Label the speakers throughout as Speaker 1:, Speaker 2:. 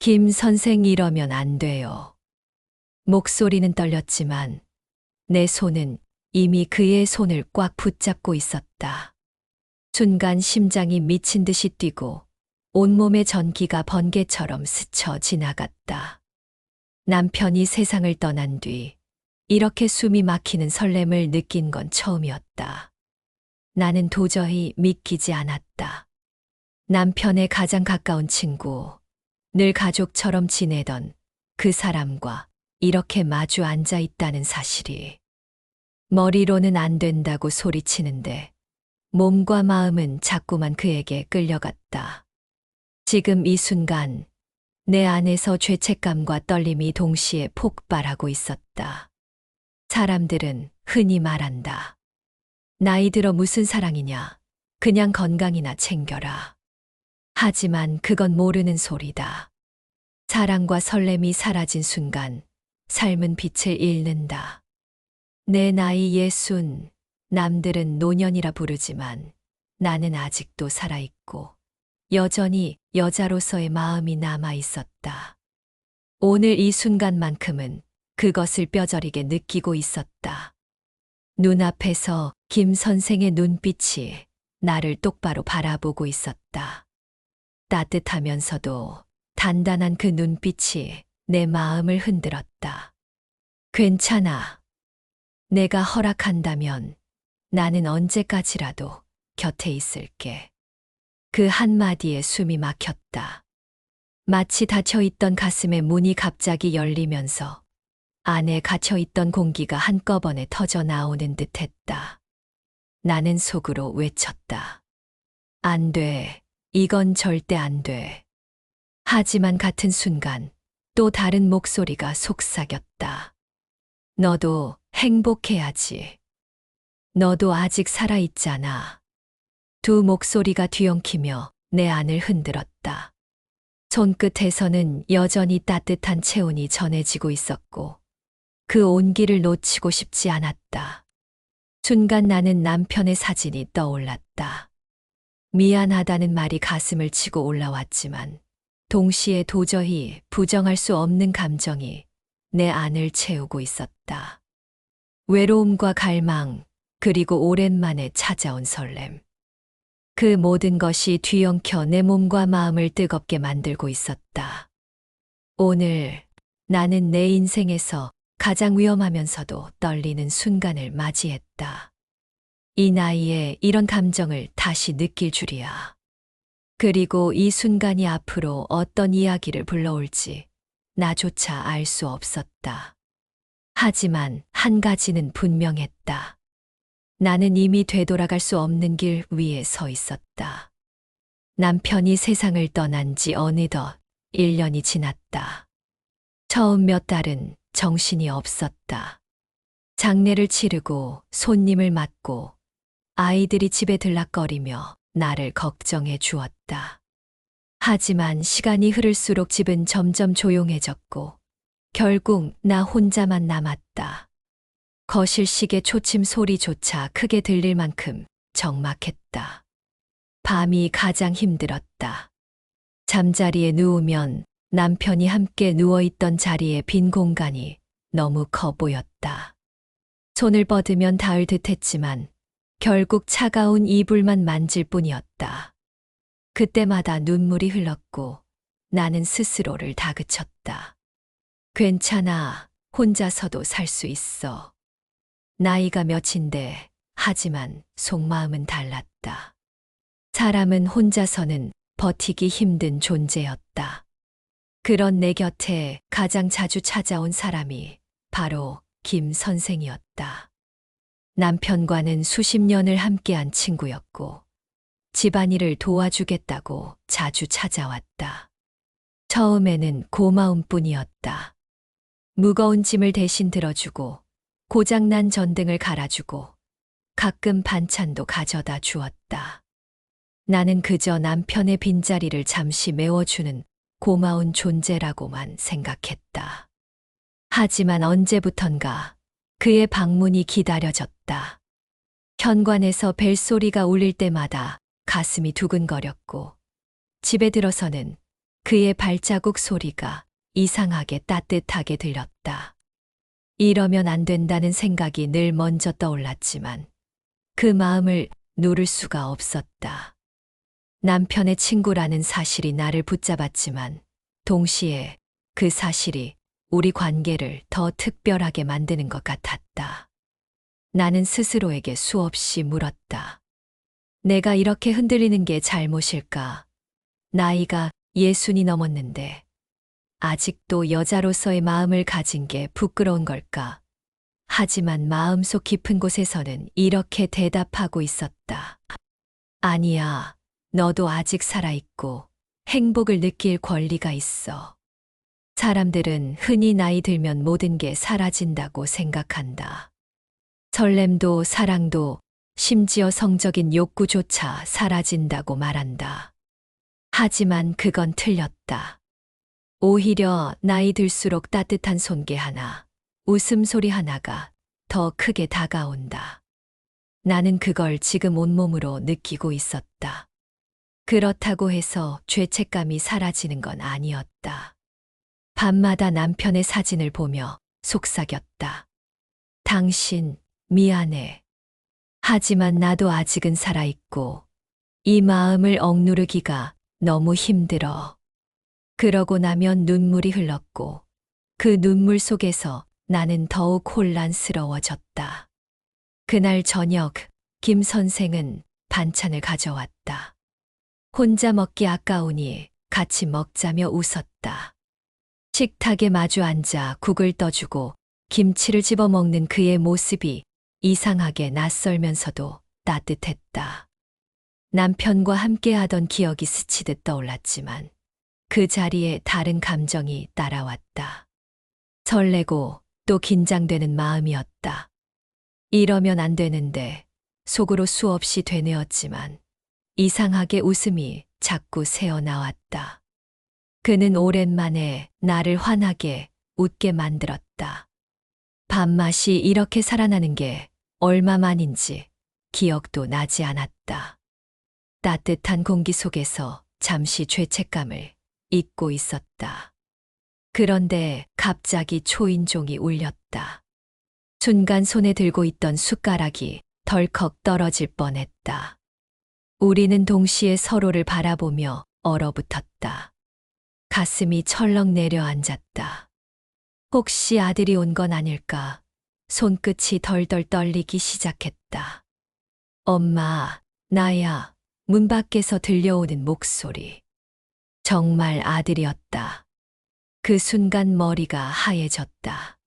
Speaker 1: 김 선생 이러면 안 돼요. 목소리는 떨렸지만 내 손은 이미 그의 손을 꽉 붙잡고 있었다. 순간 심장이 미친 듯이 뛰고 온몸의 전기가 번개처럼 스쳐 지나갔다. 남편이 세상을 떠난 뒤 이렇게 숨이 막히는 설렘을 느낀 건 처음이었다. 나는 도저히 믿기지 않았다. 남편의 가장 가까운 친구, 늘 가족처럼 지내던 그 사람과 이렇게 마주 앉아 있다는 사실이. 머리로는 안 된다고 소리치는데 몸과 마음은 자꾸만 그에게 끌려갔다. 지금 이 순간 내 안에서 죄책감과 떨림이 동시에 폭발하고 있었다. 사람들은 흔히 말한다. 나이 들어 무슨 사랑이냐. 그냥 건강이나 챙겨라. 하지만 그건 모르는 소리다. 사랑과 설렘이 사라진 순간 삶은 빛을 잃는다. 내 나이 60, 남들은 노년이라 부르지만 나는 아직도 살아있고 여전히 여자로서의 마음이 남아 있었다. 오늘 이 순간만큼은 그것을 뼈저리게 느끼고 있었다. 눈앞에서 김 선생의 눈빛이 나를 똑바로 바라보고 있었다. 따뜻하면서도 단단한 그 눈빛이 내 마음을 흔들었다. 괜찮아. 내가 허락한다면 나는 언제까지라도 곁에 있을게. 그 한마디에 숨이 막혔다. 마치 닫혀있던 가슴의 문이 갑자기 열리면서 안에 갇혀있던 공기가 한꺼번에 터져 나오는 듯 했다. 나는 속으로 외쳤다. 안 돼. 이건 절대 안 돼. 하지만 같은 순간 또 다른 목소리가 속삭였다. 너도 행복해야지. 너도 아직 살아있잖아. 두 목소리가 뒤엉키며 내 안을 흔들었다. 손끝에서는 여전히 따뜻한 체온이 전해지고 있었고 그 온기를 놓치고 싶지 않았다. 순간 나는 남편의 사진이 떠올랐다. 미안하다는 말이 가슴을 치고 올라왔지만 동시에 도저히 부정할 수 없는 감정이 내 안을 채우고 있었다. 외로움과 갈망, 그리고 오랜만에 찾아온 설렘. 그 모든 것이 뒤엉켜 내 몸과 마음을 뜨겁게 만들고 있었다. 오늘 나는 내 인생에서 가장 위험하면서도 떨리는 순간을 맞이했다. 이 나이에 이런 감정을 다시 느낄 줄이야. 그리고 이 순간이 앞으로 어떤 이야기를 불러올지 나조차 알 수 없었다. 하지만 한 가지는 분명했다. 나는 이미 되돌아갈 수 없는 길 위에 서 있었다. 남편이 세상을 떠난 지 어느덧 1년이 지났다. 처음 몇 달은 정신이 없었다. 장례를 치르고 손님을 맞고 아이들이 집에 들락거리며 나를 걱정해 주었다. 하지만 시간이 흐를수록 집은 점점 조용해졌고 결국 나 혼자만 남았다. 거실 시계 초침 소리조차 크게 들릴 만큼 적막했다. 밤이 가장 힘들었다. 잠자리에 누우면 남편이 함께 누워있던 자리에 빈 공간이 너무 커 보였다. 손을 뻗으면 닿을 듯했지만 결국 차가운 이불만 만질 뿐이었다. 그때마다 눈물이 흘렀고 나는 스스로를 다그쳤다. 괜찮아. 혼자서도 살 수 있어. 나이가 몇인데 하지만 속마음은 달랐다. 사람은 혼자서는 버티기 힘든 존재였다. 그런 내 곁에 가장 자주 찾아온 사람이 바로 김 선생이었다. 남편과는 수십 년을 함께한 친구였고 집안일을 도와주겠다고 자주 찾아왔다. 처음에는 고마움 뿐이었다. 무거운 짐을 대신 들어주고 고장난 전등을 갈아주고 가끔 반찬도 가져다 주었다. 나는 그저 남편의 빈자리를 잠시 메워주는 고마운 존재라고만 생각했다. 하지만 언제부턴가 그의 방문이 기다려졌다. 현관에서 벨소리가 울릴 때마다 가슴이 두근거렸고 집에 들어서는 그의 발자국 소리가 이상하게 따뜻하게 들렸다. 이러면 안 된다는 생각이 늘 먼저 떠올랐지만 그 마음을 누를 수가 없었다. 남편의 친구라는 사실이 나를 붙잡았지만 동시에 그 사실이 우리 관계를 더 특별하게 만드는 것 같았다. 나는 스스로에게 수없이 물었다. 내가 이렇게 흔들리는 게 잘못일까? 나이가 60이 넘었는데 아직도 여자로서의 마음을 가진 게 부끄러운 걸까? 하지만 마음속 깊은 곳에서는 이렇게 대답하고 있었다. 아니야, 너도 아직 살아있고 행복을 느낄 권리가 있어. 사람들은 흔히 나이 들면 모든 게 사라진다고 생각한다. 설렘도 사랑도 심지어 성적인 욕구조차 사라진다고 말한다. 하지만 그건 틀렸다. 오히려 나이 들수록 따뜻한 손길 하나, 웃음소리 하나가 더 크게 다가온다. 나는 그걸 지금 온몸으로 느끼고 있었다. 그렇다고 해서 죄책감이 사라지는 건 아니었다. 밤마다 남편의 사진을 보며 속삭였다. 당신, 미안해. 하지만 나도 아직은 살아있고 이 마음을 억누르기가 너무 힘들어. 그러고 나면 눈물이 흘렀고 그 눈물 속에서 나는 더욱 혼란스러워졌다. 그날 저녁 김 선생은 반찬을 가져왔다. 혼자 먹기 아까우니 같이 먹자며 웃었다. 식탁에 마주 앉아 국을 떠주고 김치를 집어 먹는 그의 모습이 이상하게 낯설면서도 따뜻했다. 남편과 함께하던 기억이 스치듯 떠올랐지만 그 자리에 다른 감정이 따라왔다. 설레고 또 긴장되는 마음이었다. 이러면 안 되는데 속으로 수없이 되뇌었지만 이상하게 웃음이 자꾸 새어나왔다. 그는 오랜만에 나를 환하게 웃게 만들었다. 밥맛이 이렇게 살아나는 게 얼마만인지 기억도 나지 않았다. 따뜻한 공기 속에서 잠시 죄책감을 잊고 있었다. 그런데 갑자기 초인종이 울렸다. 순간 손에 들고 있던 숟가락이 덜컥 떨어질 뻔했다. 우리는 동시에 서로를 바라보며 얼어붙었다. 가슴이 철렁 내려앉았다. 혹시 아들이 온 건 아닐까? 손끝이 덜덜 떨리기 시작했다. 엄마, 나야. 문 밖에서 들려오는 목소리. 정말 아들이었다. 그 순간 머리가 하얘졌다.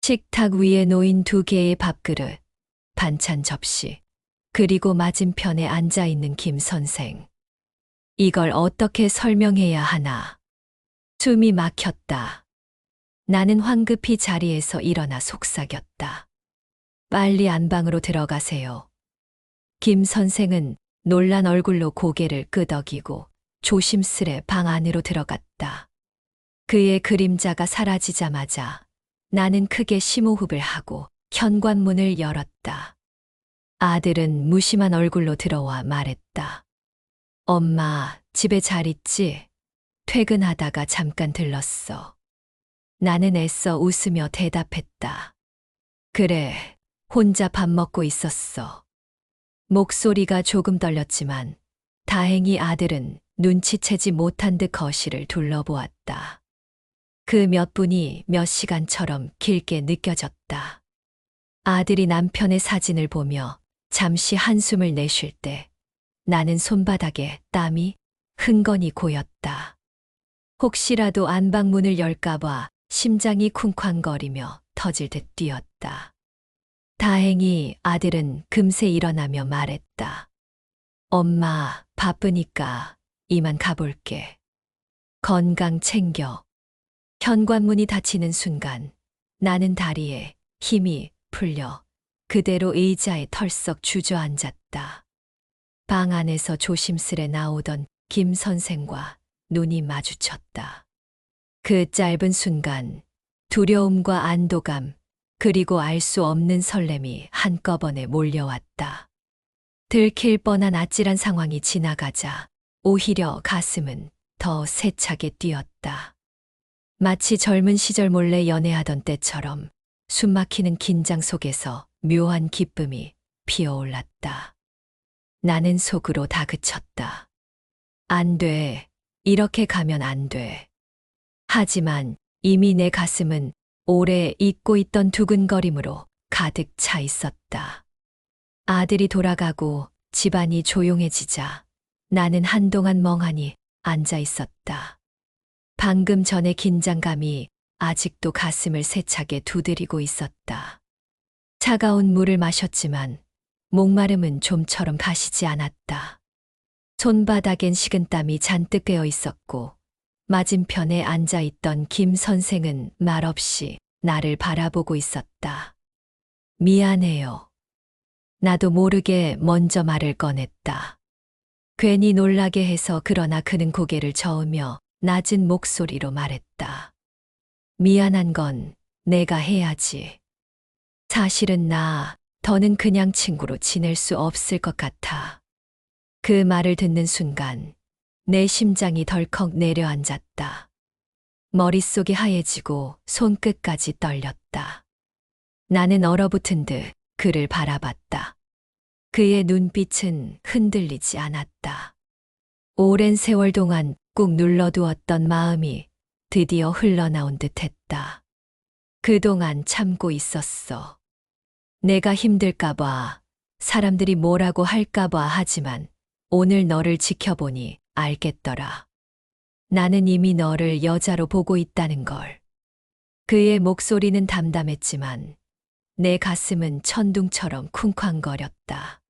Speaker 1: 식탁 위에 놓인 2개의 밥그릇, 반찬 접시, 그리고 맞은편에 앉아있는 김 선생. 이걸 어떻게 설명해야 하나? 숨이 막혔다. 나는 황급히 자리에서 일어나 속삭였다. 빨리 안방으로 들어가세요. 김 선생은 놀란 얼굴로 고개를 끄덕이고 조심스레 방 안으로 들어갔다. 그의 그림자가 사라지자마자 나는 크게 심호흡을 하고 현관문을 열었다. 아들은 무심한 얼굴로 들어와 말했다. 엄마, 집에 잘 있지? 퇴근하다가 잠깐 들렀어. 나는 애써 웃으며 대답했다. 그래, 혼자 밥 먹고 있었어. 목소리가 조금 떨렸지만 다행히 아들은 눈치채지 못한 듯 거실을 둘러보았다. 그 몇 분이 몇 시간처럼 길게 느껴졌다. 아들이 남편의 사진을 보며 잠시 한숨을 내쉴 때 나는 손바닥에 땀이 흥건히 고였다. 혹시라도 안방문을 열까봐 심장이 쿵쾅거리며 터질 듯 뛰었다. 다행히 아들은 금세 일어나며 말했다. 엄마, 바쁘니까 이만 가볼게. 건강 챙겨. 현관문이 닫히는 순간 나는 다리에 힘이 풀려 그대로 의자에 털썩 주저앉았다. 방 안에서 조심스레 나오던 김 선생과 눈이 마주쳤다. 그 짧은 순간 두려움과 안도감 그리고 알 수 없는 설렘이 한꺼번에 몰려왔다. 들킬 뻔한 아찔한 상황이 지나가자 오히려 가슴은 더 세차게 뛰었다. 마치 젊은 시절 몰래 연애하던 때처럼 숨막히는 긴장 속에서 묘한 기쁨이 피어올랐다. 나는 속으로 다그쳤다. 안 돼. 이렇게 가면 안 돼. 하지만 이미 내 가슴은 오래 잊고 있던 두근거림으로 가득 차 있었다. 아들이 돌아가고 집안이 조용해지자 나는 한동안 멍하니 앉아 있었다. 방금 전의 긴장감이 아직도 가슴을 세차게 두드리고 있었다. 차가운 물을 마셨지만 목마름은 좀처럼 가시지 않았다. 손바닥엔 식은땀이 잔뜩 깨어 있었고 맞은편에 앉아 있던 김 선생은 말없이 나를 바라보고 있었다. 미안해요. 나도 모르게 먼저 말을 꺼냈다. 괜히 놀라게 해서 그러나 그는 고개를 저으며 낮은 목소리로 말했다. 미안한 건 내가 해야지. 사실은 더는 그냥 친구로 지낼 수 없을 것 같아. 그 말을 듣는 순간 내 심장이 덜컥 내려앉았다. 머릿속이 하얘지고 손끝까지 떨렸다. 나는 얼어붙은 듯 그를 바라봤다. 그의 눈빛은 흔들리지 않았다. 오랜 세월 동안 꾹 눌러두었던 마음이 드디어 흘러나온 듯했다. 그동안 참고 있었어. 내가 힘들까봐, 사람들이 뭐라고 할까봐 하지만 오늘 너를 지켜보니 알겠더라. 나는 이미 너를 여자로 보고 있다는 걸. 그의 목소리는 담담했지만 내 가슴은 천둥처럼 쿵쾅거렸다.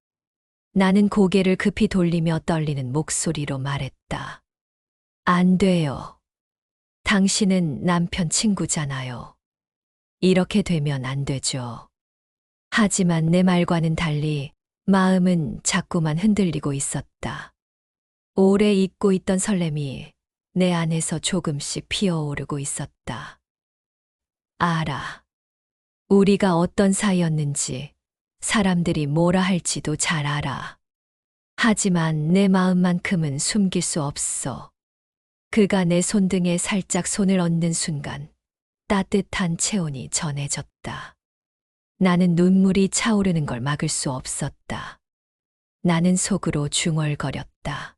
Speaker 1: 나는 고개를 급히 돌리며 떨리는 목소리로 말했다. 안 돼요. 당신은 남편 친구잖아요. 이렇게 되면 안 되죠. 하지만 내 말과는 달리 마음은 자꾸만 흔들리고 있었다. 오래 잊고 있던 설렘이 내 안에서 조금씩 피어오르고 있었다. 알아. 우리가 어떤 사이였는지, 사람들이 뭐라 할지도 잘 알아. 하지만 내 마음만큼은 숨길 수 없어. 그가 내 손등에 살짝 손을 얹는 순간 따뜻한 체온이 전해졌다. 나는 눈물이 차오르는 걸 막을 수 없었다. 나는 속으로 중얼거렸다.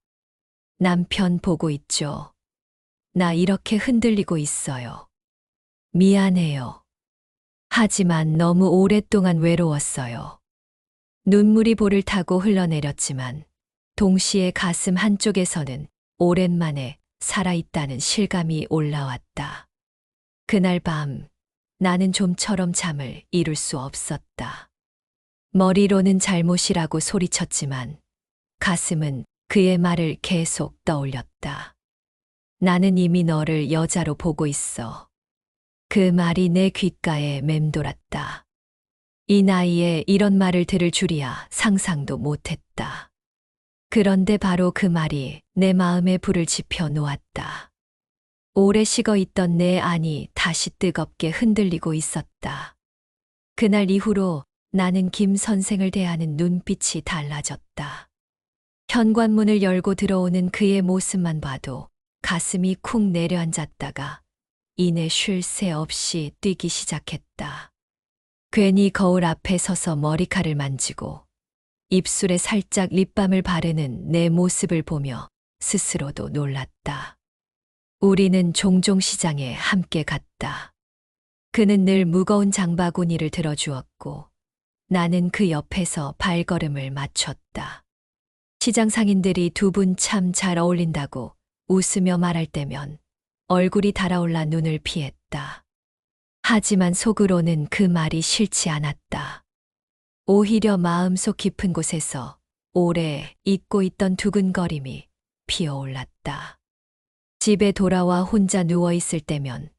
Speaker 1: 남편 보고 있죠. 나 이렇게 흔들리고 있어요. 미안해요. 하지만 너무 오랫동안 외로웠어요. 눈물이 볼을 타고 흘러내렸지만 동시에 가슴 한쪽에서는 오랜만에 살아있다는 실감이 올라왔다. 그날 밤 나는 좀처럼 잠을 이룰 수 없었다. 머리로는 잘못이라고 소리쳤지만 가슴은 그의 말을 계속 떠올렸다. 나는 이미 너를 여자로 보고 있어. 그 말이 내 귓가에 맴돌았다. 이 나이에 이런 말을 들을 줄이야 상상도 못했다. 그런데 바로 그 말이 내 마음에 불을 지펴 놓았다. 오래 식어 있던 내 안이 다시 뜨겁게 흔들리고 있었다. 그날 이후로 나는 김 선생을 대하는 눈빛이 달라졌다. 현관문을 열고 들어오는 그의 모습만 봐도 가슴이 쿵 내려앉았다가 이내 쉴 새 없이 뛰기 시작했다. 괜히 거울 앞에 서서 머리카락을 만지고 입술에 살짝 립밤을 바르는 내 모습을 보며 스스로도 놀랐다. 우리는 종종 시장에 함께 갔다. 그는 늘 무거운 장바구니를 들어주었고 나는 그 옆에서 발걸음을 맞췄다. 시장 상인들이 두 분 참 잘 어울린다고 웃으며 말할 때면 얼굴이 달아올라 눈을 피했다. 하지만 속으로는 그 말이 싫지 않았다. 오히려 마음속 깊은 곳에서 오래 잊고 있던 두근거림이 피어올랐다. 집에 돌아와 혼자 누워있을 때면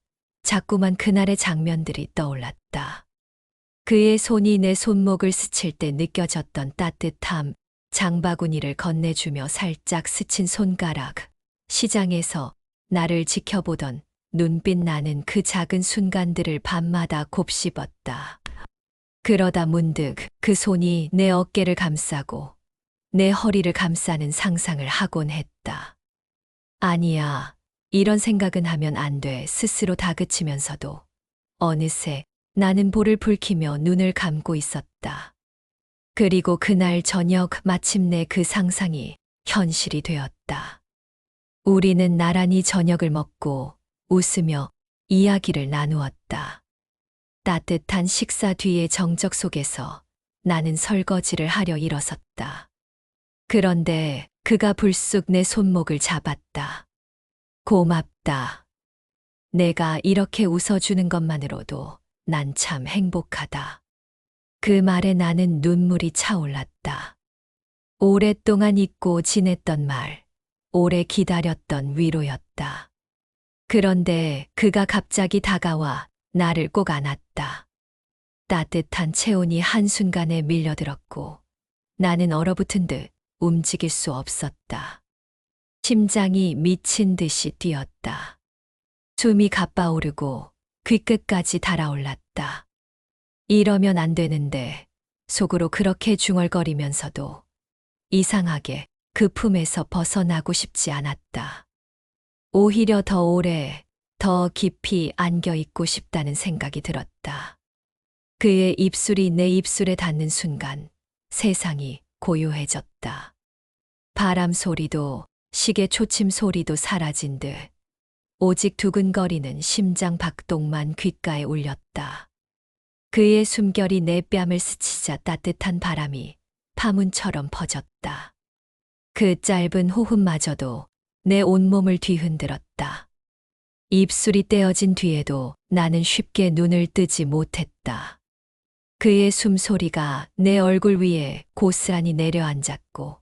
Speaker 1: 자꾸만 그날의 장면들이 떠올랐다. 그의 손이 내 손목을 스칠 때 느껴졌던 따뜻함, 장바구니를 건네주며 살짝 스친 손가락, 시장에서 나를 지켜보던 눈빛 나는 그 작은 순간들을 밤마다 곱씹었다. 그러다 문득 그 손이 내 어깨를 감싸고 내 허리를 감싸는 상상을 하곤 했다. 아니야. 이런 생각은 하면 안 돼. 스스로 다그치면서도 어느새 나는 볼을 붉히며 눈을 감고 있었다. 그리고 그날 저녁 마침내 그 상상이 현실이 되었다. 우리는 나란히 저녁을 먹고 웃으며 이야기를 나누었다. 따뜻한 식사 뒤의 정적 속에서 나는 설거지를 하려 일어섰다. 그런데 그가 불쑥 내 손목을 잡았다. 고맙다. 내가 이렇게 웃어주는 것만으로도 난 참 행복하다. 그 말에 나는 눈물이 차올랐다. 오랫동안 잊고 지냈던 말, 오래 기다렸던 위로였다. 그런데 그가 갑자기 다가와 나를 꼭 안았다. 따뜻한 체온이 한순간에 밀려들었고 나는 얼어붙은 듯 움직일 수 없었다. 심장이 미친 듯이 뛰었다. 숨이 가빠오르고 귓끝까지 달아올랐다. 이러면 안 되는데 속으로 그렇게 중얼거리면서도 이상하게 그 품에서 벗어나고 싶지 않았다. 오히려 더 오래, 더 깊이 안겨 있고 싶다는 생각이 들었다. 그의 입술이 내 입술에 닿는 순간 세상이 고요해졌다. 바람 소리도 시계 초침 소리도 사라진 듯 오직 두근거리는 심장 박동만 귓가에 울렸다. 그의 숨결이 내 뺨을 스치자 따뜻한 바람이 파문처럼 퍼졌다. 그 짧은 호흡마저도 내 온몸을 뒤흔들었다. 입술이 떼어진 뒤에도 나는 쉽게 눈을 뜨지 못했다. 그의 숨소리가 내 얼굴 위에 고스란히 내려앉았고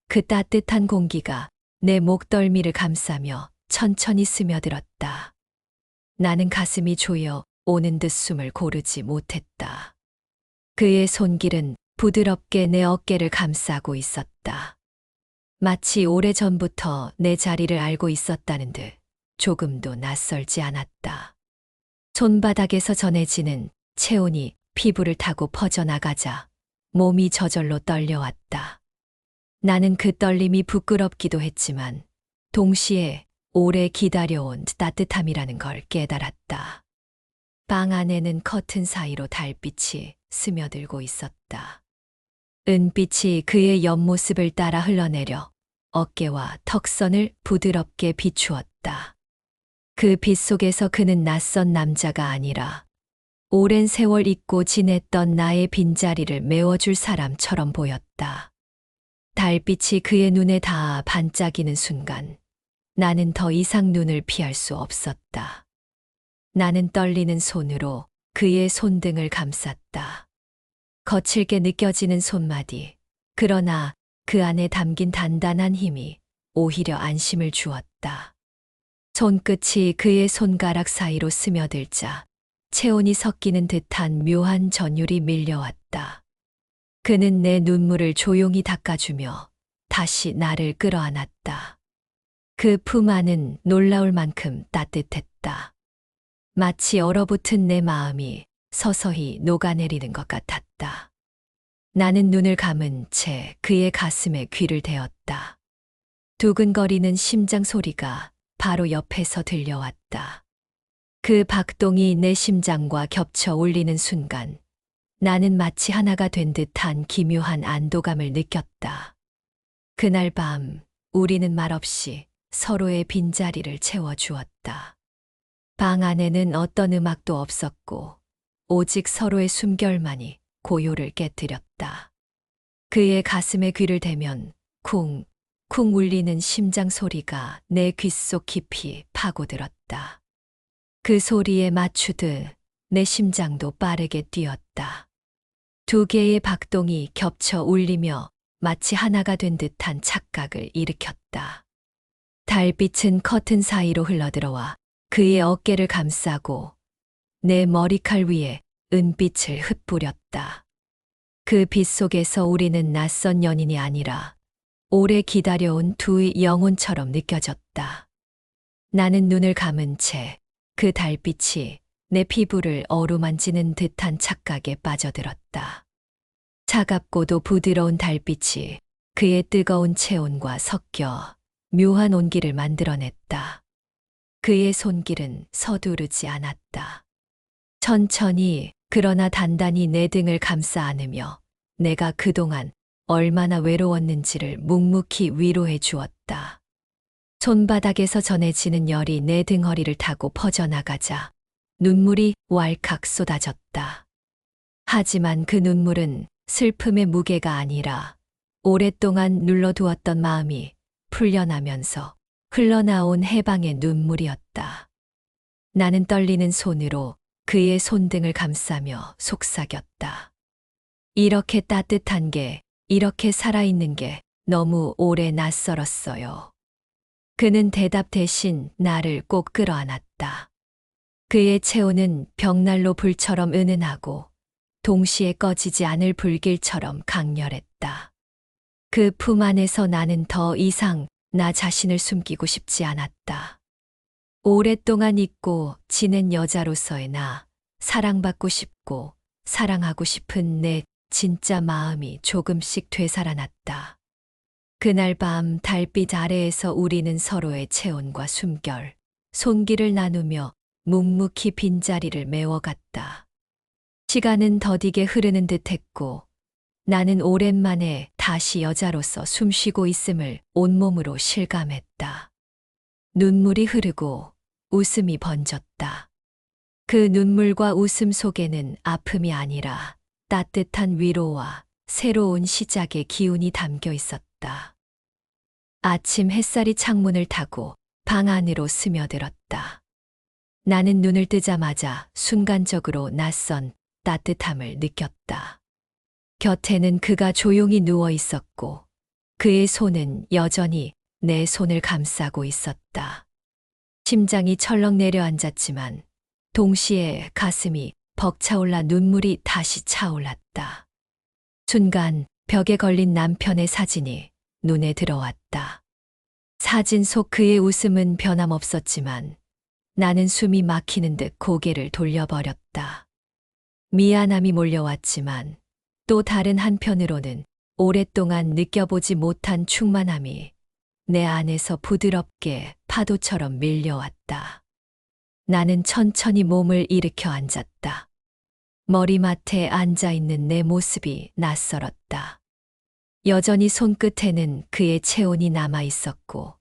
Speaker 1: 그 따뜻한 공기가 내 목덜미를 감싸며 천천히 스며들었다. 나는 가슴이 조여 오는 듯 숨을 고르지 못했다. 그의 손길은 부드럽게 내 어깨를 감싸고 있었다. 마치 오래전부터 내 자리를 알고 있었다는 듯 조금도 낯설지 않았다. 손바닥에서 전해지는 체온이 피부를 타고 퍼져나가자 몸이 저절로 떨려왔다. 나는 그 떨림이 부끄럽기도 했지만 동시에 오래 기다려온 따뜻함이라는 걸 깨달았다. 방 안에는 커튼 사이로 달빛이 스며들고 있었다. 은빛이 그의 옆모습을 따라 흘러내려 어깨와 턱선을 부드럽게 비추었다. 그 빛 속에서 그는 낯선 남자가 아니라 오랜 세월 잊고 지냈던 나의 빈자리를 메워줄 사람처럼 보였다. 달빛이 그의 눈에 닿아 반짝이는 순간 나는 더 이상 눈을 피할 수 없었다. 나는 떨리는 손으로 그의 손등을 감쌌다. 거칠게 느껴지는 손마디, 그러나 그 안에 담긴 단단한 힘이 오히려 안심을 주었다. 손끝이 그의 손가락 사이로 스며들자 체온이 섞이는 듯한 묘한 전율이 밀려왔다. 그는 내 눈물을 조용히 닦아주며 다시 나를 끌어안았다. 그 품 안은 놀라울 만큼 따뜻했다. 마치 얼어붙은 내 마음이 서서히 녹아내리는 것 같았다. 나는 눈을 감은 채 그의 가슴에 귀를 대었다. 두근거리는 심장 소리가 바로 옆에서 들려왔다. 그 박동이 내 심장과 겹쳐 울리는 순간 나는 마치 하나가 된 듯한 기묘한 안도감을 느꼈다. 그날 밤 우리는 말없이 서로의 빈자리를 채워주었다. 방 안에는 어떤 음악도 없었고 오직 서로의 숨결만이 고요를 깨뜨렸다. 그의 가슴에 귀를 대면 쿵, 쿵 울리는 심장 소리가 내 귓속 깊이 파고들었다. 그 소리에 맞추듯 내 심장도 빠르게 뛰었다. 두 개의 박동이 겹쳐 울리며 마치 하나가 된 듯한 착각을 일으켰다. 달빛은 커튼 사이로 흘러들어와 그의 어깨를 감싸고 내 머리칼 위에 은빛을 흩뿌렸다. 그 빛 속에서 우리는 낯선 연인이 아니라 오래 기다려온 두 영혼처럼 느껴졌다. 나는 눈을 감은 채 그 달빛이 내 피부를 어루만지는 듯한 착각에 빠져들었다. 차갑고도 부드러운 달빛이 그의 뜨거운 체온과 섞여 묘한 온기를 만들어냈다. 그의 손길은 서두르지 않았다. 천천히 그러나 단단히 내 등을 감싸 안으며 내가 그동안 얼마나 외로웠는지를 묵묵히 위로해 주었다. 손바닥에서 전해지는 열이 내 등허리를 타고 퍼져나가자 눈물이 왈칵 쏟아졌다. 하지만 그 눈물은 슬픔의 무게가 아니라 오랫동안 눌러두었던 마음이 풀려나면서 흘러나온 해방의 눈물이었다. 나는 떨리는 손으로 그의 손등을 감싸며 속삭였다. 이렇게 따뜻한 게, 이렇게 살아있는 게 너무 오래 낯설었어요. 그는 대답 대신 나를 꼭 끌어안았다. 그의 체온은 벽난로 불처럼 은은하고 동시에 꺼지지 않을 불길처럼 강렬했다. 그 품 안에서 나는 더 이상 나 자신을 숨기고 싶지 않았다. 오랫동안 잊고 지낸 여자로서의 나, 사랑받고 싶고 사랑하고 싶은 내 진짜 마음이 조금씩 되살아났다. 그날 밤 달빛 아래에서 우리는 서로의 체온과 숨결, 손길을 나누며 묵묵히 빈자리를 메워갔다. 시간은 더디게 흐르는 듯했고 나는 오랜만에 다시 여자로서 숨쉬고 있음을 온몸으로 실감했다. 눈물이 흐르고 웃음이 번졌다. 그 눈물과 웃음 속에는 아픔이 아니라 따뜻한 위로와 새로운 시작의 기운이 담겨 있었다. 아침 햇살이 창문을 타고 방 안으로 스며들었다. 나는 눈을 뜨자마자 순간적으로 낯선 따뜻함을 느꼈다. 곁에는 그가 조용히 누워 있었고 그의 손은 여전히 내 손을 감싸고 있었다. 심장이 철렁 내려앉았지만 동시에 가슴이 벅차올라 눈물이 다시 차올랐다. 순간 벽에 걸린 남편의 사진이 눈에 들어왔다. 사진 속 그의 웃음은 변함없었지만 나는 숨이 막히는 듯 고개를 돌려버렸다. 미안함이 몰려왔지만 또 다른 한편으로는 오랫동안 느껴보지 못한 충만함이 내 안에서 부드럽게 파도처럼 밀려왔다. 나는 천천히 몸을 일으켜 앉았다. 머리맡에 앉아있는 내 모습이 낯설었다. 여전히 손끝에는 그의 체온이 남아 있었고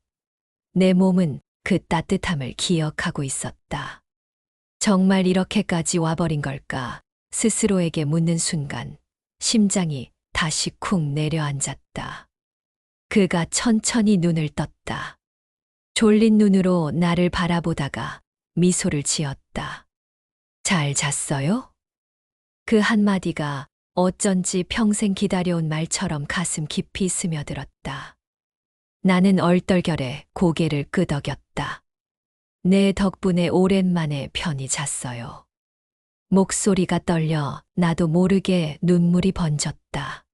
Speaker 1: 내 몸은 그 따뜻함을 기억하고 있었다. 정말 이렇게까지 와버린 걸까? 스스로에게 묻는 순간 심장이 다시 쿵 내려앉았다. 그가 천천히 눈을 떴다. 졸린 눈으로 나를 바라보다가 미소를 지었다. 잘 잤어요? 그 한마디가 어쩐지 평생 기다려온 말처럼 가슴 깊이 스며들었다. 나는 얼떨결에 고개를 끄덕였다. 내 덕분에 오랜만에 편히 잤어요. 목소리가 떨려 나도 모르게 눈물이 번졌다.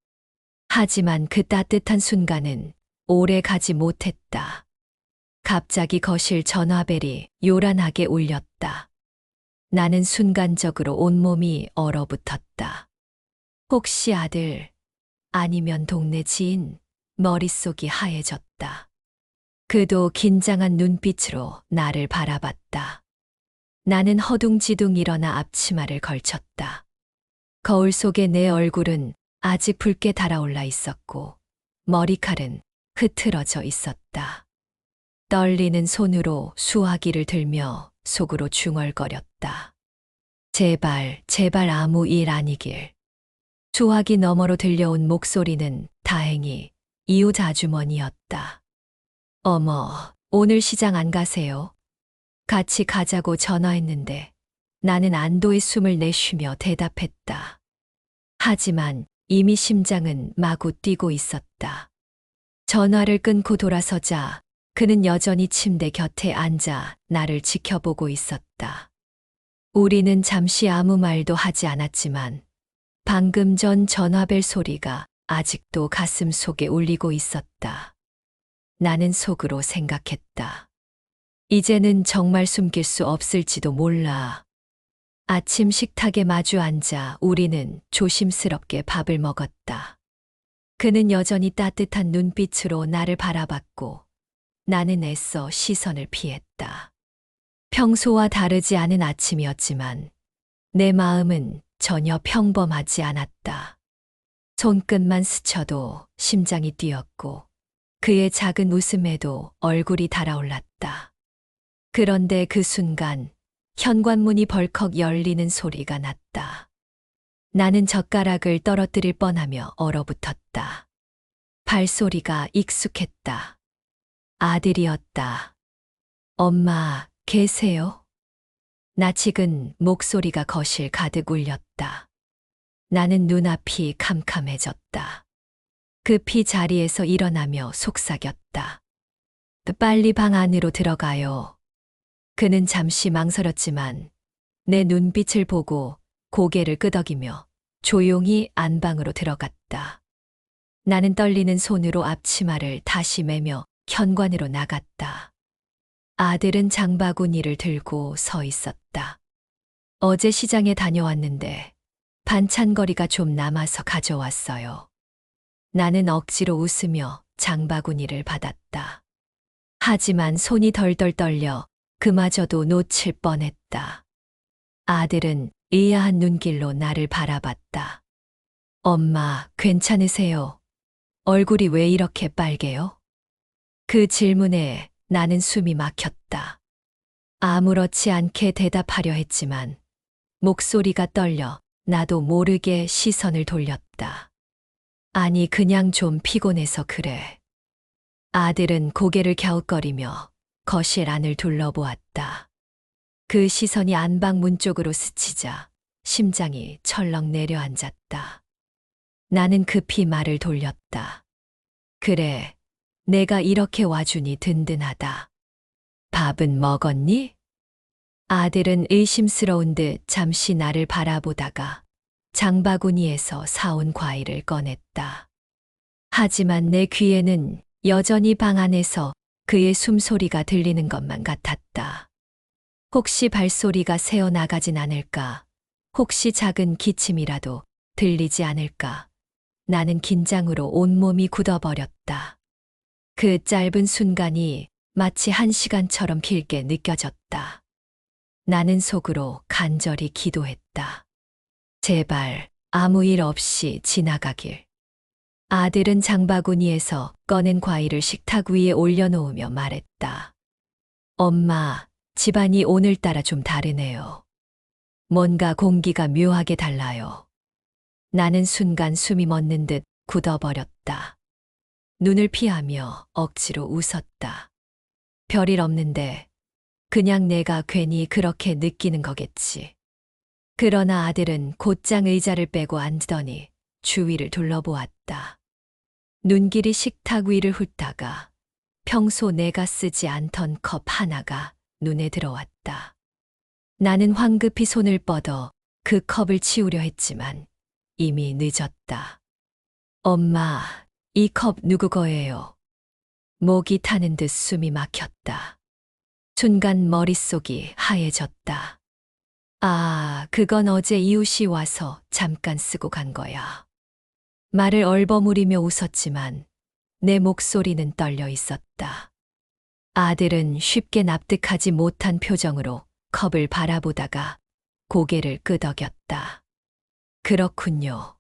Speaker 1: 하지만 그 따뜻한 순간은 오래 가지 못했다. 갑자기 거실 전화벨이 요란하게 울렸다. 나는 순간적으로 온몸이 얼어붙었다. 혹시 아들, 아니면 동네 지인? 머릿속이 하얘졌다. 그도 긴장한 눈빛으로 나를 바라봤다. 나는 허둥지둥 일어나 앞치마를 걸쳤다. 거울 속의 내 얼굴은 아직 붉게 달아올라 있었고 머리칼은 흐트러져 있었다. 떨리는 손으로 수화기를 들며 속으로 중얼거렸다. 제발, 제발 아무 일 아니길. 수화기 너머로 들려온 목소리는 다행히 이웃 아주머니였다. 어머, 오늘 시장 안 가세요? 같이 가자고 전화했는데 나는 안도의 숨을 내쉬며 대답했다. 하지만 이미 심장은 마구 뛰고 있었다. 전화를 끊고 돌아서자 그는 여전히 침대 곁에 앉아 나를 지켜보고 있었다. 우리는 잠시 아무 말도 하지 않았지만 방금 전 전화벨 소리가 아직도 가슴 속에 울리고 있었다. 나는 속으로 생각했다. 이제는 정말 숨길 수 없을지도 몰라. 아침 식탁에 마주 앉아 우리는 조심스럽게 밥을 먹었다. 그는 여전히 따뜻한 눈빛으로 나를 바라봤고 나는 애써 시선을 피했다. 평소와 다르지 않은 아침이었지만 내 마음은 전혀 평범하지 않았다. 손끝만 스쳐도 심장이 뛰었고 그의 작은 웃음에도 얼굴이 달아올랐다. 그런데 그 순간 현관문이 벌컥 열리는 소리가 났다. 나는 젓가락을 떨어뜨릴 뻔하며 얼어붙었다. 발소리가 익숙했다. 아들이었다. 엄마, 계세요? 낯익은 목소리가 거실 가득 울렸다. 나는 눈앞이 캄캄해졌다. 급히 자리에서 일어나며 속삭였다. 빨리 방 안으로 들어가요. 그는 잠시 망설였지만 내 눈빛을 보고 고개를 끄덕이며 조용히 안방으로 들어갔다. 나는 떨리는 손으로 앞치마를 다시 매며 현관으로 나갔다. 아들은 장바구니를 들고 서 있었다. 어제 시장에 다녀왔는데 반찬거리가 좀 남아서 가져왔어요. 나는 억지로 웃으며 장바구니를 받았다. 하지만 손이 덜덜 떨려 그마저도 놓칠 뻔했다. 아들은 의아한 눈길로 나를 바라봤다. 엄마, 괜찮으세요? 얼굴이 왜 이렇게 빨개요? 그 질문에 나는 숨이 막혔다. 아무렇지 않게 대답하려 했지만 목소리가 떨려 나도 모르게 시선을 돌렸다. 아니, 그냥 좀 피곤해서 그래. 아들은 고개를 갸웃거리며 거실 안을 둘러보았다. 그 시선이 안방 문 쪽으로 스치자 심장이 철렁 내려앉았다. 나는 급히 말을 돌렸다. 그래, 내가 이렇게 와주니 든든하다. 밥은 먹었니? 아들은 의심스러운 듯 잠시 나를 바라보다가 장바구니에서 사온 과일을 꺼냈다. 하지만 내 귀에는 여전히 방 안에서 그의 숨소리가 들리는 것만 같았다. 혹시 발소리가 새어나가진 않을까? 혹시 작은 기침이라도 들리지 않을까? 나는 긴장으로 온몸이 굳어버렸다. 그 짧은 순간이 마치 1시간처럼 길게 느껴졌다. 나는 속으로 간절히 기도했다. 제발 아무 일 없이 지나가길. 아들은 장바구니에서 꺼낸 과일을 식탁 위에 올려놓으며 말했다. 엄마, 집안이 오늘따라 좀 다르네요. 뭔가 공기가 묘하게 달라요. 나는 순간 숨이 멎는 듯 굳어버렸다. 눈을 피하며 억지로 웃었다. 별일 없는데 그냥 내가 괜히 그렇게 느끼는 거겠지. 그러나 아들은 곧장 의자를 빼고 앉더니 주위를 둘러보았다. 눈길이 식탁 위를 훑다가 평소 내가 쓰지 않던 컵 하나가 눈에 들어왔다. 나는 황급히 손을 뻗어 그 컵을 치우려 했지만 이미 늦었다. 엄마, 이 컵 누구 거예요? 목이 타는 듯 숨이 막혔다. 순간 머릿속이 하얘졌다. 아, 그건 어제 이웃이 와서 잠깐 쓰고 간 거야. 말을 얼버무리며 웃었지만 내 목소리는 떨려 있었다. 아들은 쉽게 납득하지 못한 표정으로 컵을 바라보다가 고개를 끄덕였다. 그렇군요.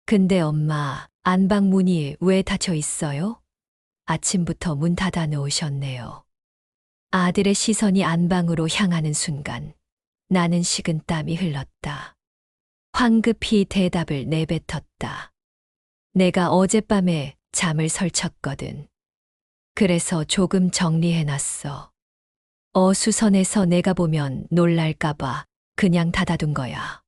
Speaker 1: 근데 엄마, 안방 문이 왜 닫혀 있어요? 아침부터 문 닫아 놓으셨네요. 아들의 시선이 안방으로 향하는 순간 나는 식은 땀이 흘렀다. 황급히 대답을 내뱉었다. 내가 어젯밤에 잠을 설쳤거든. 그래서 조금 정리해놨어. 어수선해서 내가 보면 놀랄까봐 그냥 닫아둔 거야.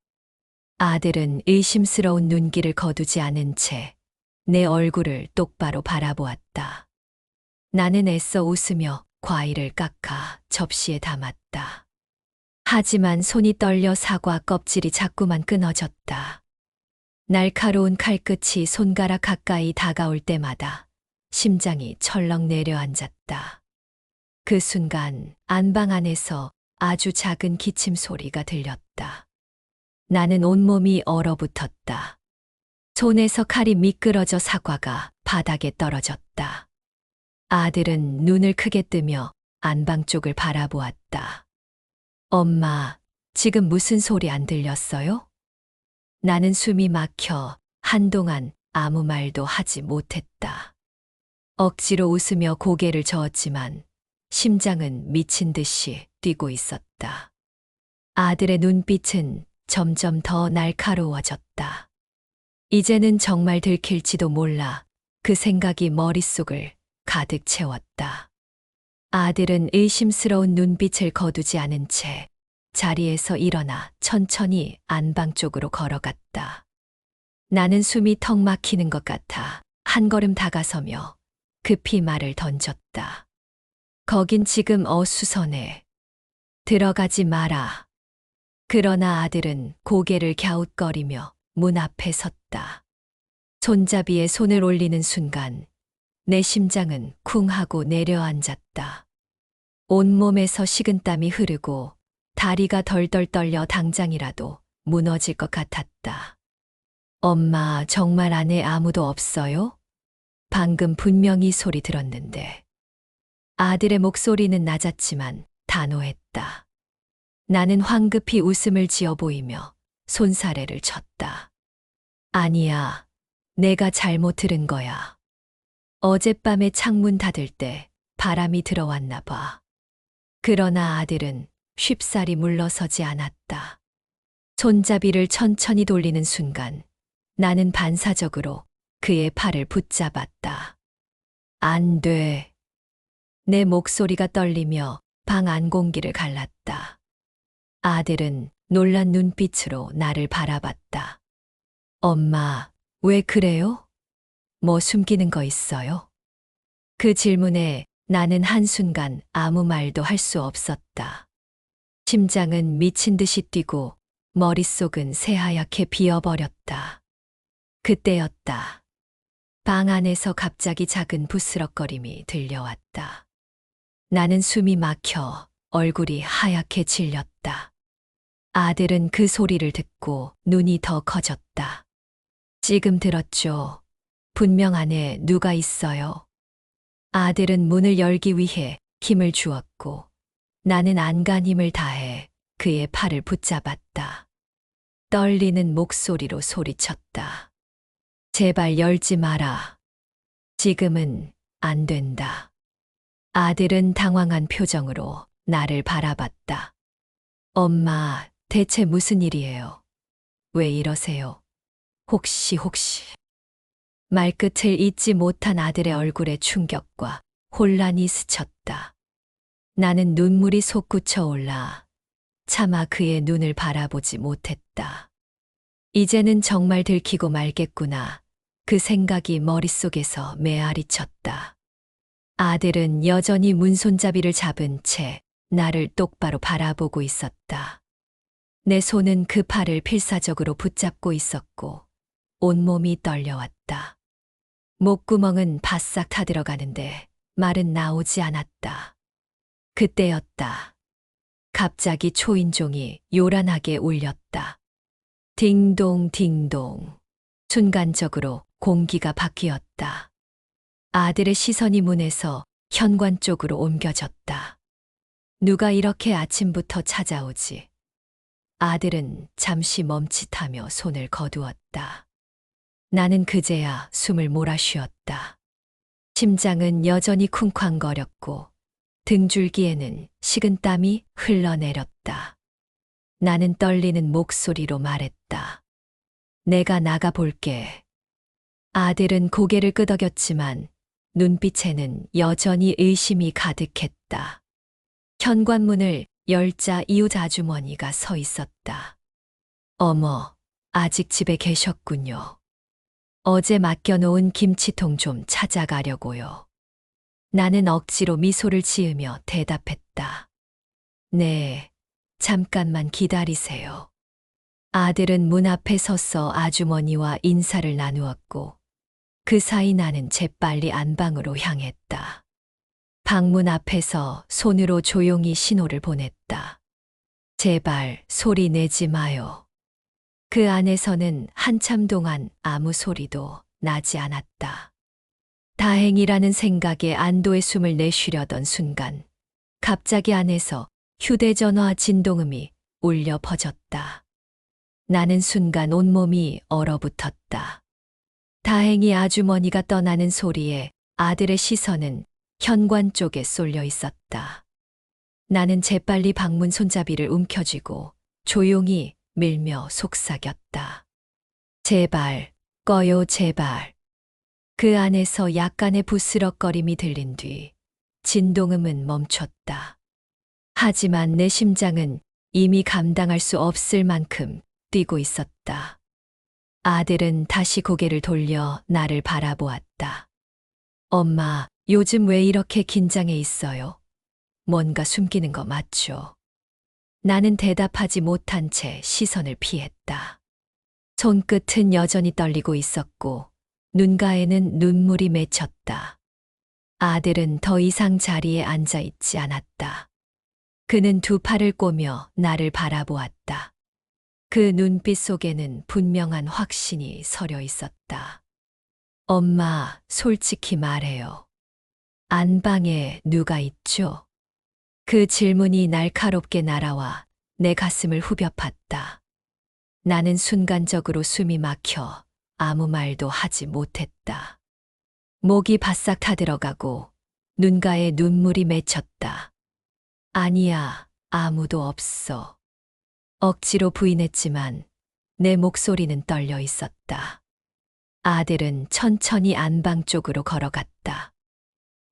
Speaker 1: 아들은 의심스러운 눈길을 거두지 않은 채 내 얼굴을 똑바로 바라보았다. 나는 애써 웃으며 과일을 깎아 접시에 담았다. 하지만 손이 떨려 사과 껍질이 자꾸만 끊어졌다. 날카로운 칼끝이 손가락 가까이 다가올 때마다 심장이 철렁 내려앉았다. 그 순간 안방 안에서 아주 작은 기침 소리가 들렸다. 나는 온몸이 얼어붙었다. 손에서 칼이 미끄러져 사과가 바닥에 떨어졌다. 아들은 눈을 크게 뜨며 안방 쪽을 바라보았다. 엄마, 지금 무슨 소리 안 들렸어요? 나는 숨이 막혀 한동안 아무 말도 하지 못했다. 억지로 웃으며 고개를 저었지만 심장은 미친 듯이 뛰고 있었다. 아들의 눈빛은 점점 더 날카로워졌다. 이제는 정말 들킬지도 몰라 그 생각이 머릿속을 가득 채웠다. 아들은 의심스러운 눈빛을 거두지 않은 채 자리에서 일어나 천천히 안방 쪽으로 걸어갔다. 나는 숨이 턱 막히는 것 같아 한 걸음 다가서며 급히 말을 던졌다. 거긴 지금 어수선해. 들어가지 마라. 그러나 아들은 고개를 갸웃거리며 문 앞에 섰다. 손잡이에 손을 올리는 순간 내 심장은 쿵 하고 내려앉았다. 온몸에서 식은땀이 흐르고 다리가 덜덜 떨려 당장이라도 무너질 것 같았다. 엄마, 정말 안에 아무도 없어요? 방금 분명히 소리 들었는데. 아들의 목소리는 낮았지만 단호했다. 나는 황급히 웃음을 지어 보이며 손사래를 쳤다. 아니야, 내가 잘못 들은 거야. 어젯밤에 창문 닫을 때 바람이 들어왔나 봐. 그러나 아들은 쉽사리 물러서지 않았다. 손잡이를 천천히 돌리는 순간 나는 반사적으로 그의 팔을 붙잡았다. 안 돼. 내 목소리가 떨리며 방 안 공기를 갈랐다. 아들은 놀란 눈빛으로 나를 바라봤다. 엄마, 왜 그래요? 뭐 숨기는 거 있어요? 그 질문에 나는 한순간 아무 말도 할 수 없었다. 심장은 미친 듯이 뛰고 머릿속은 새하얗게 비어버렸다. 그때였다. 방 안에서 갑자기 작은 부스럭거림이 들려왔다. 나는 숨이 막혀 얼굴이 하얗게 질렸다. 아들은 그 소리를 듣고 눈이 더 커졌다. 지금 들었죠? 분명 안에 누가 있어요. 아들은 문을 열기 위해 힘을 주었고 나는 안간 힘을 다해 그의 팔을 붙잡았다. 떨리는 목소리로 소리쳤다. 제발 열지 마라. 지금은 안 된다. 아들은 당황한 표정으로 나를 바라봤다. 엄마, 대체 무슨 일이에요? 왜 이러세요? 혹시. 말끝을 잇지 못한 아들의 얼굴에 충격과 혼란이 스쳤다. 나는 눈물이 솟구쳐 올라 차마 그의 눈을 바라보지 못했다. 이제는 정말 들키고 말겠구나. 그 생각이 머릿속에서 메아리 쳤다. 아들은 여전히 문손잡이를 잡은 채 나를 똑바로 바라보고 있었다. 내 손은 그 팔을 필사적으로 붙잡고 있었고 온몸이 떨려왔다. 목구멍은 바싹 타들어가는데 말은 나오지 않았다. 그때였다. 갑자기 초인종이 요란하게 울렸다. 딩동 딩동. 순간적으로 공기가 바뀌었다. 아들의 시선이 문에서 현관 쪽으로 옮겨졌다. 누가 이렇게 아침부터 찾아오지? 아들은 잠시 멈칫하며 손을 거두었다. 나는 그제야 숨을 몰아쉬었다. 심장은 여전히 쿵쾅거렸고 등줄기에는 식은땀이 흘러내렸다. 나는 떨리는 목소리로 말했다. 내가 나가 볼게. 아들은 고개를 끄덕였지만 눈빛에는 여전히 의심이 가득했다. 현관문을 열자 이웃 아주머니가 서 있었다. 어머, 아직 집에 계셨군요. 어제 맡겨놓은 김치통 좀 찾아가려고요. 나는 억지로 미소를 지으며 대답했다. 네, 잠깐만 기다리세요. 아들은 문 앞에 서서 아주머니와 인사를 나누었고 그 사이 나는 재빨리 안방으로 향했다. 방문 앞에서 손으로 조용히 신호를 보냈다. 제발 소리 내지 마요. 그 안에서는 한참 동안 아무 소리도 나지 않았다. 다행이라는 생각에 안도의 숨을 내쉬려던 순간, 갑자기 안에서 휴대전화 진동음이 울려 퍼졌다. 나는 순간 온몸이 얼어붙었다. 다행히 아주머니가 떠나는 소리에 아들의 시선은 현관 쪽에 쏠려 있었다. 나는 재빨리 방문 손잡이를 움켜쥐고 조용히 밀며 속삭였다. 제발, 꺼요, 제발. 그 안에서 약간의 부스럭거림이 들린 뒤 진동음은 멈췄다. 하지만 내 심장은 이미 감당할 수 없을 만큼 뛰고 있었다. 아들은 다시 고개를 돌려 나를 바라보았다. 엄마, 요즘 왜 이렇게 긴장해 있어요? 뭔가 숨기는 거 맞죠? 나는 대답하지 못한 채 시선을 피했다. 손끝은 여전히 떨리고 있었고 눈가에는 눈물이 맺혔다. 아들은 더 이상 자리에 앉아 있지 않았다. 그는 두 팔을 꼬며 나를 바라보았다. 그 눈빛 속에는 분명한 확신이 서려 있었다. 엄마, 솔직히 말해요. 안방에 누가 있죠? 그 질문이 날카롭게 날아와 내 가슴을 후벼 팠다. 나는 순간적으로 숨이 막혀 아무 말도 하지 못했다. 목이 바싹 타들어가고 눈가에 눈물이 맺혔다. 아니야, 아무도 없어. 억지로 부인했지만 내 목소리는 떨려 있었다. 아들은 천천히 안방 쪽으로 걸어갔다.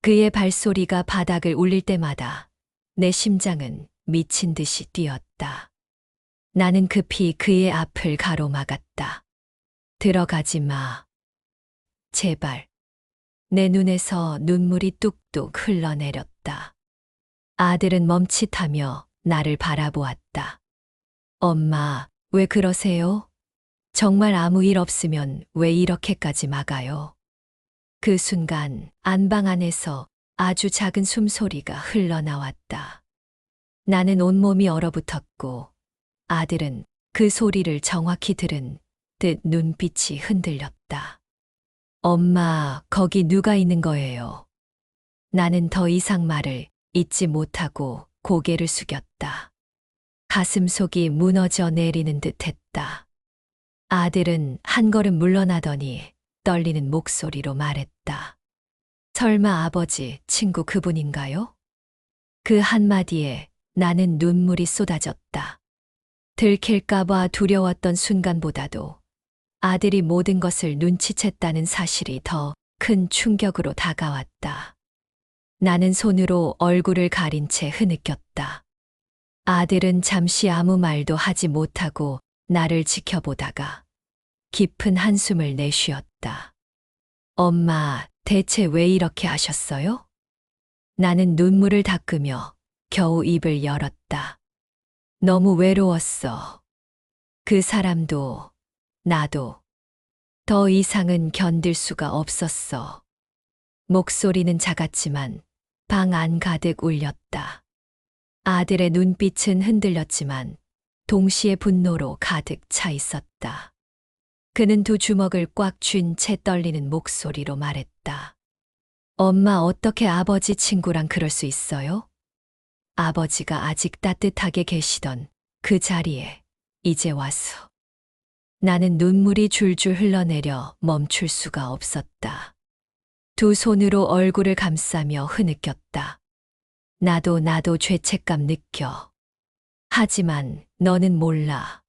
Speaker 1: 그의 발소리가 바닥을 울릴 때마다 내 심장은 미친 듯이 뛰었다. 나는 급히 그의 앞을 가로막았다. 들어가지 마. 제발. 내 눈에서 눈물이 뚝뚝 흘러내렸다. 아들은 멈칫하며 나를 바라보았다. 엄마, 왜 그러세요? 정말 아무 일 없으면 왜 이렇게까지 막아요? 그 순간 안방 안에서 아주 작은 숨소리가 흘러나왔다. 나는 온몸이 얼어붙었고 아들은 그 소리를 정확히 들은 듯 눈빛이 흔들렸다. 엄마, 거기 누가 있는 거예요? 나는 더 이상 말을 잇지 못하고 고개를 숙였다. 가슴속이 무너져 내리는 듯 했다. 아들은 한 걸음 물러나더니 떨리는 목소리로 말했다. 설마 아버지, 친구 그분인가요? 그 한마디에 나는 눈물이 쏟아졌다. 들킬까봐 두려웠던 순간보다도 아들이 모든 것을 눈치챘다는 사실이 더 큰 충격으로 다가왔다. 나는 손으로 얼굴을 가린 채 흐느꼈다. 아들은 잠시 아무 말도 하지 못하고 나를 지켜보다가 깊은 한숨을 내쉬었다. 엄마, 대체 왜 이렇게 하셨어요? 나는 눈물을 닦으며 겨우 입을 열었다. 너무 외로웠어. 그 사람도, 나도. 더 이상은 견딜 수가 없었어. 목소리는 작았지만 방 안 가득 울렸다. 아들의 눈빛은 흔들렸지만 동시에 분노로 가득 차 있었다. 그는 두 주먹을 꽉 쥔 채 떨리는 목소리로 말했다. 엄마, 어떻게 아버지 친구랑 그럴 수 있어요? 아버지가 아직 따뜻하게 계시던 그 자리에 이제 와서. 나는 눈물이 줄줄 흘러내려 멈출 수가 없었다. 두 손으로 얼굴을 감싸며 흐느꼈다. 나도 죄책감 느껴. 하지만 너는 몰라.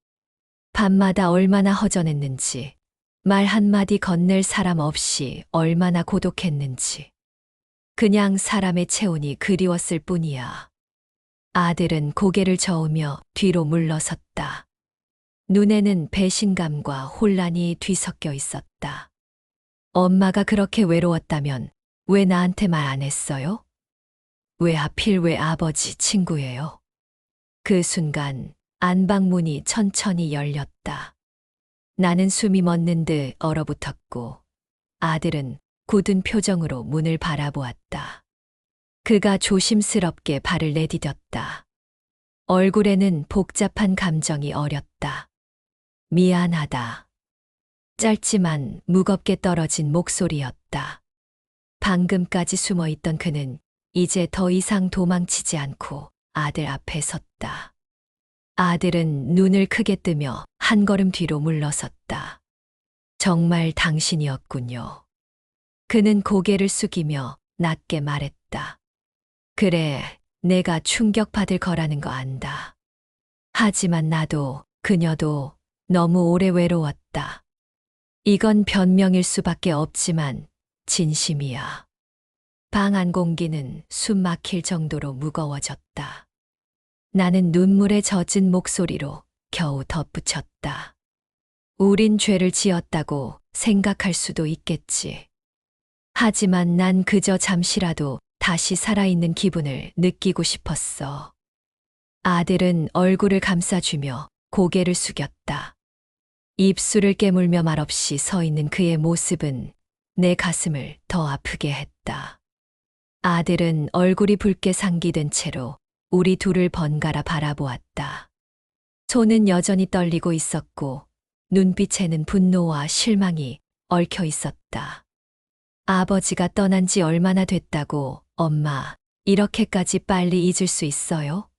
Speaker 1: 밤마다 얼마나 허전했는지, 말 한마디 건넬 사람 없이 얼마나 고독했는지. 그냥 사람의 체온이 그리웠을 뿐이야. 아들은 고개를 저으며 뒤로 물러섰다. 눈에는 배신감과 혼란이 뒤섞여 있었다. 엄마가 그렇게 외로웠다면 왜 나한테 말 안 했어요? 왜 하필 왜 아버지 친구예요? 그 순간 안방문이 천천히 열렸다. 나는 숨이 멎는 듯 얼어붙었고 아들은 굳은 표정으로 문을 바라보았다. 그가 조심스럽게 발을 내디뎠다. 얼굴에는 복잡한 감정이 어렸다. 미안하다. 짧지만 무겁게 떨어진 목소리였다. 방금까지 숨어 있던 그는 이제 더 이상 도망치지 않고 아들 앞에 섰다. 아들은 눈을 크게 뜨며 한 걸음 뒤로 물러섰다. 정말 당신이었군요. 그는 고개를 숙이며 낮게 말했다. 그래, 내가 충격받을 거라는 거 안다. 하지만 나도, 그녀도 너무 오래 외로웠다. 이건 변명일 수밖에 없지만 진심이야. 방 안 공기는 숨 막힐 정도로 무거워졌다. 나는 눈물에 젖은 목소리로 겨우 덧붙였다. 우린 죄를 지었다고 생각할 수도 있겠지. 하지만 난 그저 잠시라도 다시 살아있는 기분을 느끼고 싶었어. 아들은 얼굴을 감싸주며 고개를 숙였다. 입술을 깨물며 말없이 서 있는 그의 모습은 내 가슴을 더 아프게 했다. 아들은 얼굴이 붉게 상기된 채로 우리 둘을 번갈아 바라보았다. 손은 여전히 떨리고 있었고 눈빛에는 분노와 실망이 얽혀 있었다. 아버지가 떠난 지 얼마나 됐다고, 엄마, 이렇게까지 빨리 잊을 수 있어요?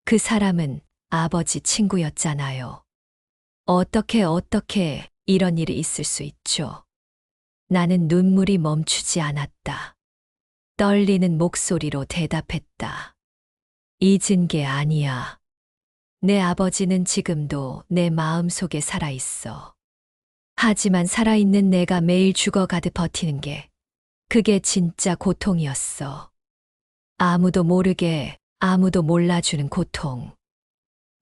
Speaker 1: 그 사람은 아버지 친구였잖아요. 어떻게 이런 일이 있을 수 있죠? 나는 눈물이 멈추지 않았다. 떨리는 목소리로 대답했다. 잊은 게 아니야. 내 아버지는 지금도 내 마음속에 살아있어. 하지만 살아있는 내가 매일 죽어가듯 버티는 게 그게 진짜 고통이었어. 아무도 모르게, 아무도 몰라주는 고통.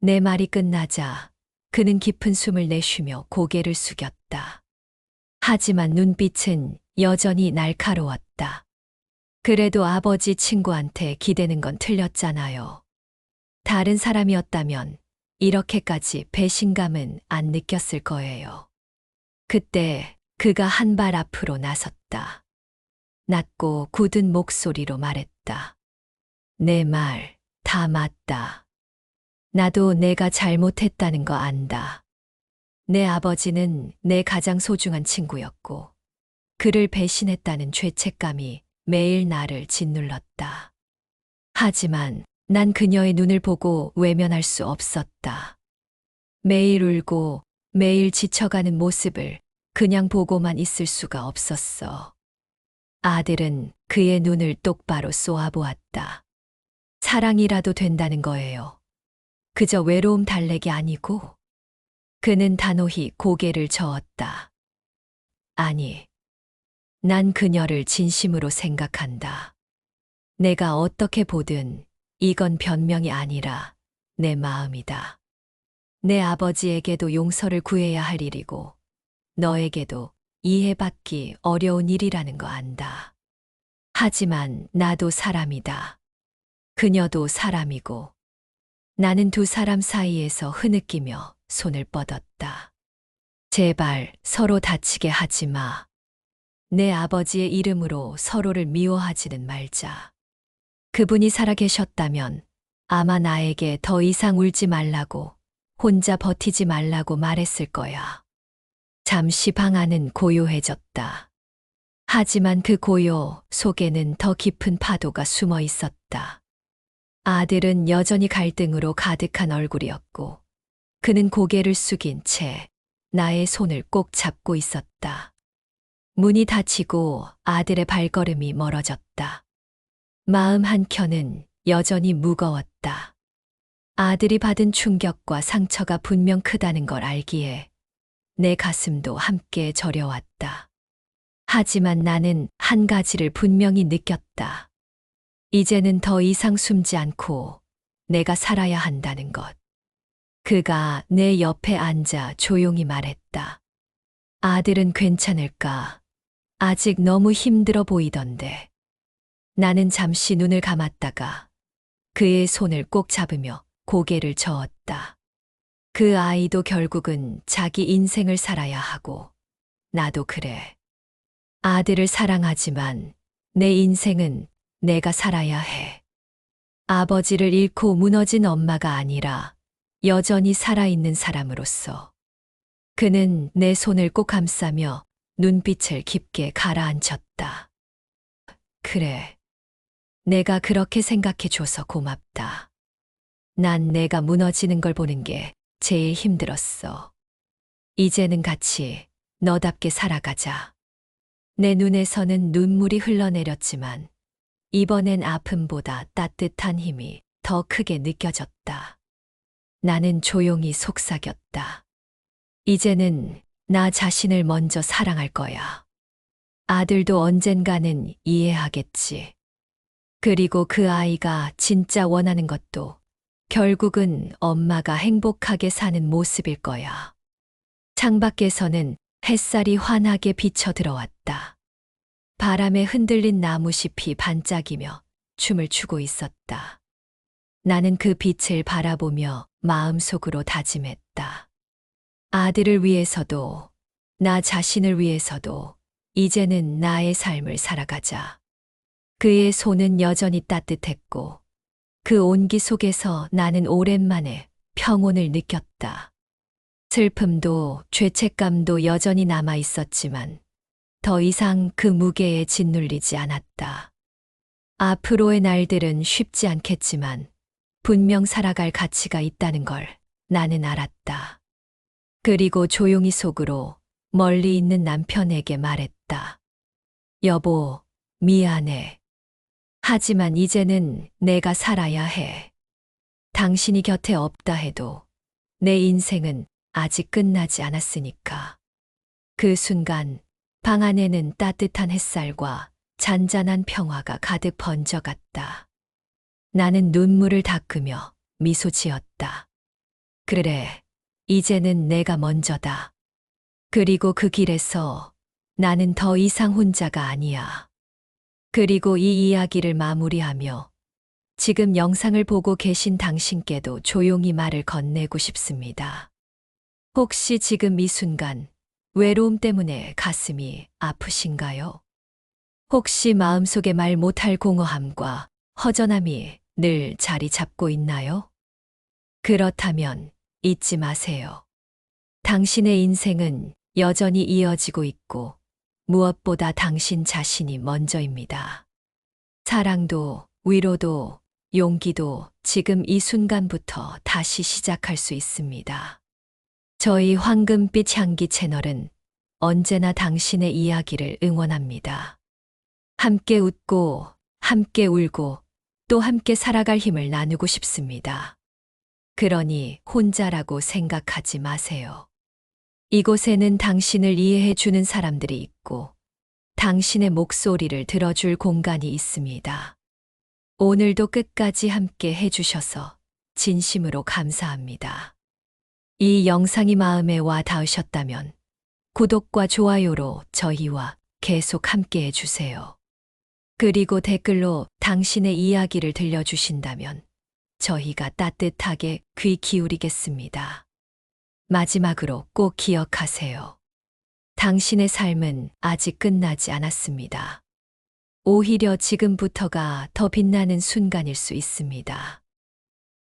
Speaker 1: 내 말이 끝나자 그는 깊은 숨을 내쉬며 고개를 숙였다. 하지만 눈빛은 여전히 날카로웠다. 그래도 아버지 친구한테 기대는 건 틀렸잖아요. 다른 사람이었다면 이렇게까지 배신감은 안 느꼈을 거예요. 그때 그가 한 발 앞으로 나섰다. 낮고 굳은 목소리로 말했다. 내 말 다 맞다. 나도 내가 잘못했다는 거 안다. 내 아버지는 내 가장 소중한 친구였고, 그를 배신했다는 죄책감이 매일 나를 짓눌렀다. 하지만 난 그녀의 눈을 보고 외면할 수 없었다. 매일 울고 매일 지쳐가는 모습을 그냥 보고만 있을 수가 없었어. 아들은 그의 눈을 똑바로 쏘아보았다. 사랑이라도 된다는 거예요. 그저 외로움 달래기 아니고. 그는 단호히 고개를 저었다. 아니, 난 그녀를 진심으로 생각한다. 내가 어떻게 보든 이건 변명이 아니라 내 마음이다. 내 아버지에게도 용서를 구해야 할 일이고, 너에게도 이해받기 어려운 일이라는 거 안다. 하지만 나도 사람이다. 그녀도 사람이고, 나는 두 사람 사이에서 흐느끼며 손을 뻗었다. 제발 서로 다치게 하지 마. 내 아버지의 이름으로 서로를 미워하지는 말자. 그분이 살아계셨다면 아마 나에게 더 이상 울지 말라고, 혼자 버티지 말라고 말했을 거야. 잠시 방 안은 고요해졌다. 하지만 그 고요 속에는 더 깊은 파도가 숨어 있었다. 아들은 여전히 갈등으로 가득한 얼굴이었고, 그는 고개를 숙인 채 나의 손을 꼭 잡고 있었다. 문이 닫히고 아들의 발걸음이 멀어졌다. 마음 한켠은 여전히 무거웠다. 아들이 받은 충격과 상처가 분명 크다는 걸 알기에 내 가슴도 함께 저려왔다. 하지만 나는 한 가지를 분명히 느꼈다. 이제는 더 이상 숨지 않고 내가 살아야 한다는 것. 그가 내 옆에 앉아 조용히 말했다. 아들은 괜찮을까? 아직 너무 힘들어 보이던데. 나는 잠시 눈을 감았다가 그의 손을 꼭 잡으며 고개를 저었다. 그 아이도 결국은 자기 인생을 살아야 하고, 나도 그래. 아들을 사랑하지만 내 인생은 내가 살아야 해. 아버지를 잃고 무너진 엄마가 아니라 여전히 살아있는 사람으로서. 그는 내 손을 꼭 감싸며 눈빛을 깊게 가라앉혔다. 그래. 내가 그렇게 생각해줘서 고맙다. 난 내가 무너지는 걸 보는 게 제일 힘들었어. 이제는 같이 너답게 살아가자. 내 눈에서는 눈물이 흘러내렸지만 이번엔 아픔보다 따뜻한 힘이 더 크게 느껴졌다. 나는 조용히 속삭였다. 이제는 나 자신을 먼저 사랑할 거야. 아들도 언젠가는 이해하겠지. 그리고 그 아이가 진짜 원하는 것도 결국은 엄마가 행복하게 사는 모습일 거야. 창밖에서는 햇살이 환하게 비쳐 들어왔다. 바람에 흔들린 나무잎이 반짝이며 춤을 추고 있었다. 나는 그 빛을 바라보며 마음속으로 다짐했다. 아들을 위해서도, 나 자신을 위해서도 이제는 나의 삶을 살아가자. 그의 손은 여전히 따뜻했고 그 온기 속에서 나는 오랜만에 평온을 느꼈다. 슬픔도 죄책감도 여전히 남아 있었지만 더 이상 그 무게에 짓눌리지 않았다. 앞으로의 날들은 쉽지 않겠지만 분명 살아갈 가치가 있다는 걸 나는 알았다. 그리고 조용히 속으로 멀리 있는 남편에게 말했다. 여보, 미안해. 하지만 이제는 내가 살아야 해. 당신이 곁에 없다 해도 내 인생은 아직 끝나지 않았으니까. 그 순간 방 안에는 따뜻한 햇살과 잔잔한 평화가 가득 번져갔다. 나는 눈물을 닦으며 미소 지었다. 그래, 이제는 내가 먼저다. 그리고 그 길에서 나는 더 이상 혼자가 아니야. 그리고 이 이야기를 마무리하며 지금 영상을 보고 계신 당신께도 조용히 말을 건네고 싶습니다. 혹시 지금 이 순간 외로움 때문에 가슴이 아프신가요? 혹시 마음속에 말 못할 공허함과 허전함이 늘 자리 잡고 있나요? 그렇다면 잊지 마세요. 당신의 인생은 여전히 이어지고 있고 무엇보다 당신 자신이 먼저입니다. 사랑도, 위로도, 용기도 지금 이 순간부터 다시 시작할 수 있습니다. 저희 황금빛 향기 채널은 언제나 당신의 이야기를 응원합니다. 함께 웃고, 함께 울고, 또 함께 살아갈 힘을 나누고 싶습니다. 그러니 혼자라고 생각하지 마세요. 이곳에는 당신을 이해해 주는 사람들이 있고, 당신의 목소리를 들어줄 공간이 있습니다. 오늘도 끝까지 함께 해주셔서 진심으로 감사합니다. 이 영상이 마음에 와 닿으셨다면 구독과 좋아요로 저희와 계속 함께 해주세요. 그리고 댓글로 당신의 이야기를 들려주신다면 저희가 따뜻하게 귀 기울이겠습니다. 마지막으로 꼭 기억하세요. 당신의 삶은 아직 끝나지 않았습니다. 오히려 지금부터가 더 빛나는 순간일 수 있습니다.